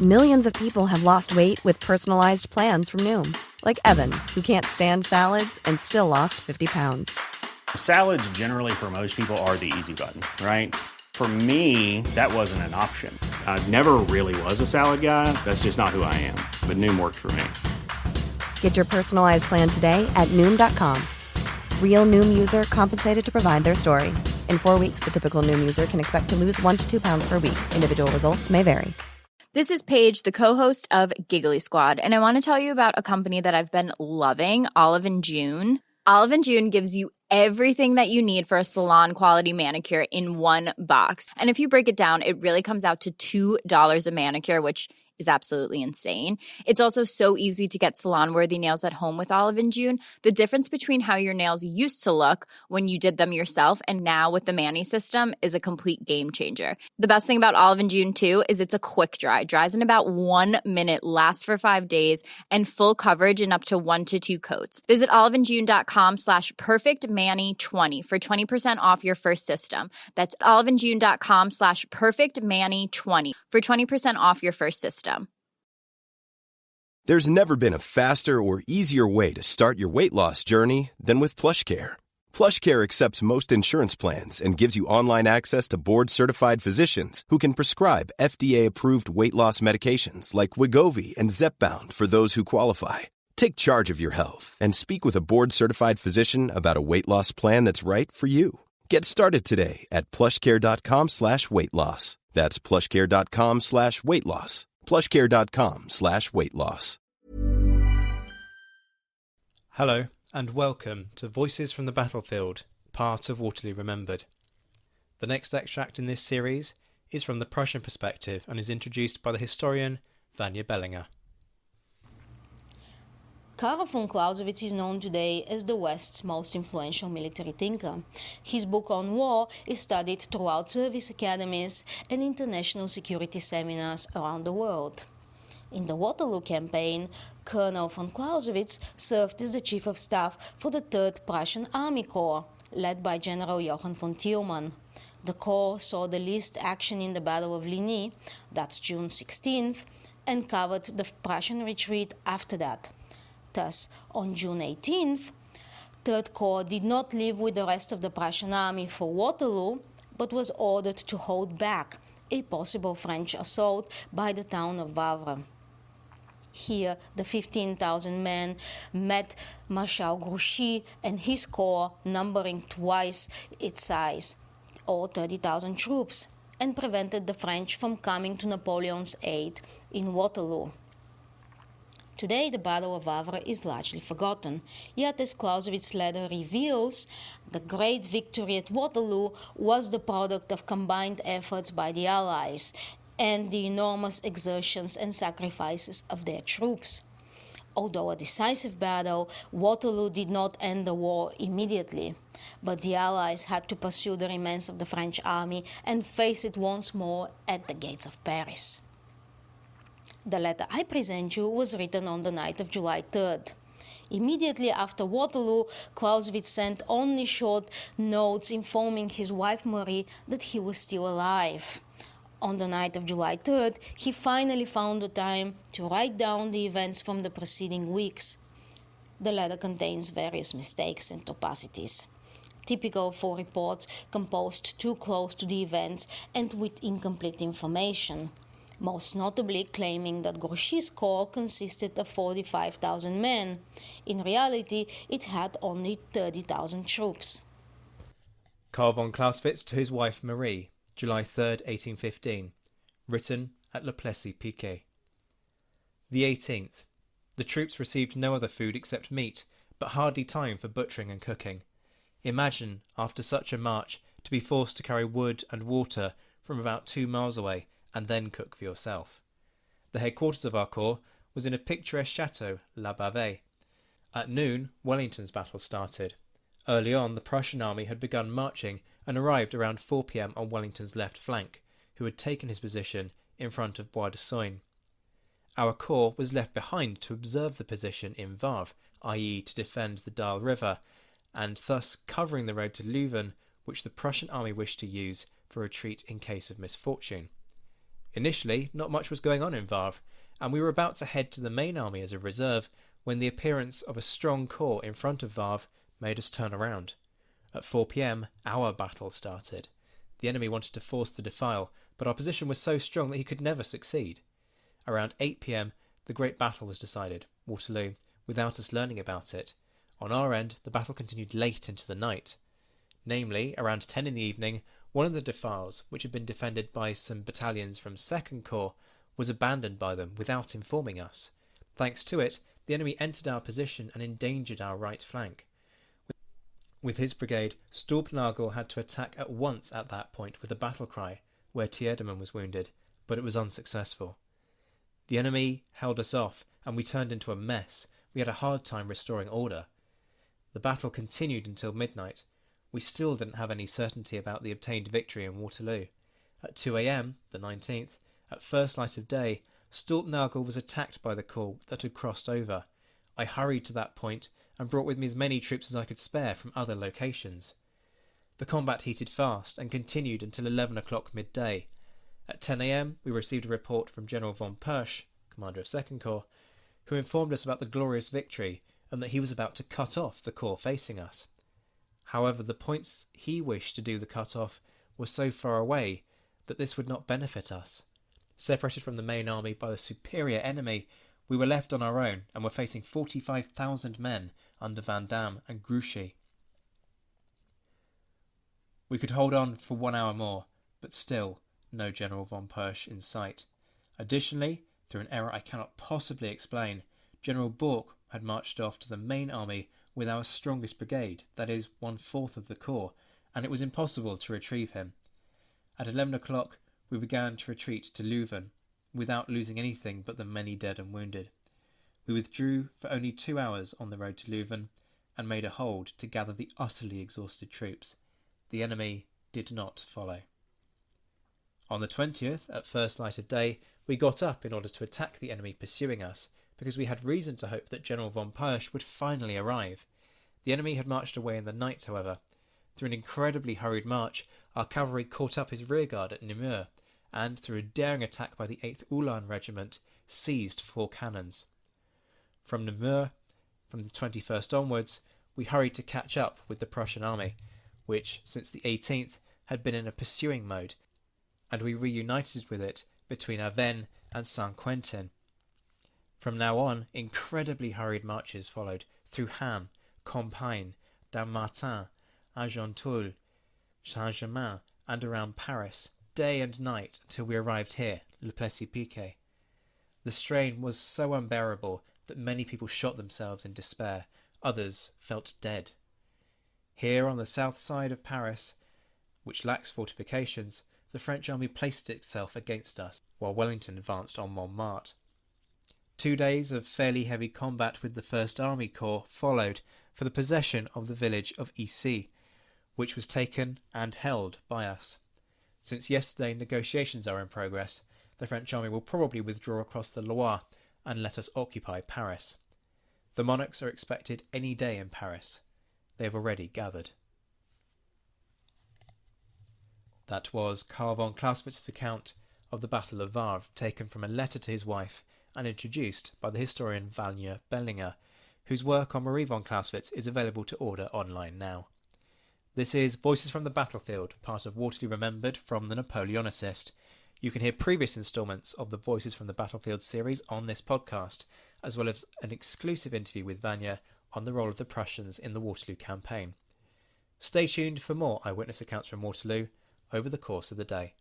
Millions of people have lost weight with personalized plans from Noom. Like Evan, who can't stand salads and still lost 50 pounds. Salads generally for most people are the easy button, right? For me, that wasn't an option. I never really was a salad guy. That's just not who I am. But Noom worked for me. Get your personalized plan today at Noom.com. Real Noom user compensated to provide their story. In 4 weeks, the typical Noom user can expect to lose 1 to 2 pounds per week. Individual results may vary. This is Paige, the co-host of Giggly Squad, and I want to tell you about a company that I've been loving, Olive and June. Olive and June gives you everything that you need for a salon-quality manicure in one box. And if you break it down, it really comes out to $2 a manicure, which is absolutely insane. It's also so easy to get salon-worthy nails at home with Olive and June. The difference between how your nails used to look when you did them yourself and now with the Mani system is a complete game changer. The best thing about Olive and June, too, is it's a quick dry. Dries in about 1 minute, lasts for 5 days, and full coverage in up to 1 to 2 coats. Visit oliveandjune.com/perfectmani20 for 20% off your first system. That's oliveandjune.com/perfectmani20 for 20% off your first system. There's never been a faster or easier way to start your weight loss journey than with PlushCare. PlushCare accepts most insurance plans and gives you online access to board-certified physicians who can prescribe FDA-approved weight loss medications like Wegovy and Zepbound for those who qualify. Take charge of your health and speak with a board-certified physician about a weight loss plan that's right for you. Get started today at plushcare.com/weight-loss. That's plushcare.com/weight-loss. plushcare.com/weight-loss. Hello and welcome to Voices from the Battlefield, part of Waterloo Remembered. The next extract in this series is from the Prussian perspective and is introduced by the historian Vanya Bellinger. Karl von Clausewitz is known today as the West's most influential military thinker. His book on war is studied throughout service academies and international security seminars around the world. In the Waterloo campaign, Colonel von Clausewitz served as the Chief of Staff for the 3rd Prussian Army Corps, led by General Johann von Thielmann. The Corps saw the least action in the Battle of Ligny, that's June 16th, and covered the Prussian retreat after that. Thus, on June 18th, 3rd Corps did not leave with the rest of the Prussian army for Waterloo, but was ordered to hold back a possible French assault by the town of Wavre. Here, the 15,000 men met Marshal Grouchy and his corps, numbering twice its size, or 30,000 troops, and prevented the French from coming to Napoleon's aid in Waterloo. Today, the Battle of Wavre is largely forgotten, yet as Clausewitz's letter reveals, the great victory at Waterloo was the product of combined efforts by the Allies and the enormous exertions and sacrifices of their troops. Although a decisive battle, Waterloo did not end the war immediately, but the Allies had to pursue the remains of the French army and face it once more at the gates of Paris. The letter I present you was written on the night of July 3rd. Immediately after Waterloo, Clausewitz sent only short notes informing his wife Marie that he was still alive. On the night of July 3rd, he finally found the time to write down the events from the preceding weeks. The letter contains various mistakes and topacities, typical for reports composed too close to the events and with incomplete information, most notably claiming that Grouchy's corps consisted of 45,000 men. In reality, it had only 30,000 troops. Karl von Clausewitz to his wife Marie, July 3rd, 1815, written at Le Plessis-Piquet. The 18th. The troops received no other food except meat, but hardly time for butchering and cooking. Imagine, after such a march, to be forced to carry wood and water from about 2 miles away and then cook for yourself. The headquarters of our corps was in a picturesque chateau, La Bavée. At noon, Wellington's battle started. Early on, the Prussian army had begun marching and arrived around 4 p.m. on Wellington's left flank, who had taken his position in front of Bois de Soignes. Our corps was left behind to observe the position in Wavre, i.e. to defend the Dyle River, and thus covering the road to Leuven, which the Prussian army wished to use for retreat in case of misfortune. Initially, not much was going on in Wavre, and we were about to head to the main army as a reserve when the appearance of a strong corps in front of Wavre made us turn around. At 4 p.m, our battle started. The enemy wanted to force the defile, but our position was so strong that he could never succeed. Around 8 p.m, the great battle was decided, Waterloo, without us learning about it. On our end, the battle continued late into the night. Namely, around 10 in the evening, one of the defiles, which had been defended by some battalions from 2nd Corps, was abandoned by them without informing us. Thanks to it, the enemy entered our position and endangered our right flank. With his brigade, Stulpnagel had to attack at once at that point with a battle cry, where Tiedemann was wounded, but it was unsuccessful. The enemy held us off, and we turned into a mess. We had a hard time restoring order. The battle continued until midnight. We still didn't have any certainty about the obtained victory in Waterloo. At 2 a.m, the 19th, at first light of day, Stulpnagel was attacked by the corps that had crossed over. I hurried to that point and brought with me as many troops as I could spare from other locations. The combat heated fast and continued until 11 o'clock midday. At 10 a.m, we received a report from General von Persch, commander of 2nd Corps, who informed us about the glorious victory and that he was about to cut off the corps facing us. However, the points he wished to do the cut-off were so far away that this would not benefit us. Separated from the main army by the superior enemy, we were left on our own and were facing 45,000 men under Van Damme and Grouchy. We could hold on for 1 hour more, but still no General von Persch in sight. Additionally, through an error I cannot possibly explain, General Bourke had marched off to the main army with our strongest brigade, that is, 1/4 of the corps, and it was impossible to retrieve him. At 11 o'clock we began to retreat to Leuven, without losing anything but the many dead and wounded. We withdrew for only 2 hours on the road to Leuven, and made a hold to gather the utterly exhausted troops. The enemy did not follow. On the 20th, at first light of day, we got up in order to attack the enemy pursuing us, because we had reason to hope that General von Persch would finally arrive. The enemy had marched away in the night, however. Through an incredibly hurried march, our cavalry caught up his rearguard at Namur, and, through a daring attack by the 8th Ulan Regiment, seized 4 cannons. From Namur, from the 21st onwards, we hurried to catch up with the Prussian army, which, since the 18th, had been in a pursuing mode, and we reunited with it between Avesnes and Saint-Quentin. From now on, incredibly hurried marches followed through Ham, Compiègne, Dammartin, Argenteuil, Saint-Germain, and around Paris, day and night until we arrived here, Le Plessis-Piquet. The strain was so unbearable that many people shot themselves in despair, others felt dead. Here on the south side of Paris, which lacks fortifications, the French army placed itself against us, while Wellington advanced on Montmartre. 2 days of fairly heavy combat with the 1st Army Corps followed for the possession of the village of Issy, which was taken and held by us. Since yesterday negotiations are in progress, the French army will probably withdraw across the Loire and let us occupy Paris. The monarchs are expected any day in Paris. They have already gathered. That was Karl von Clausewitz's account of the Battle of Wavre, taken from a letter to his wife and introduced by the historian Vanja Bellinger, whose work on Marie von Clausewitz is available to order online now. This is Voices from the Battlefield, part of Waterloo Remembered from the Napoleonicist. You can hear previous instalments of the Voices from the Battlefield series on this podcast, as well as an exclusive interview with Vanja on the role of the Prussians in the Waterloo campaign. Stay tuned for more eyewitness accounts from Waterloo over the course of the day.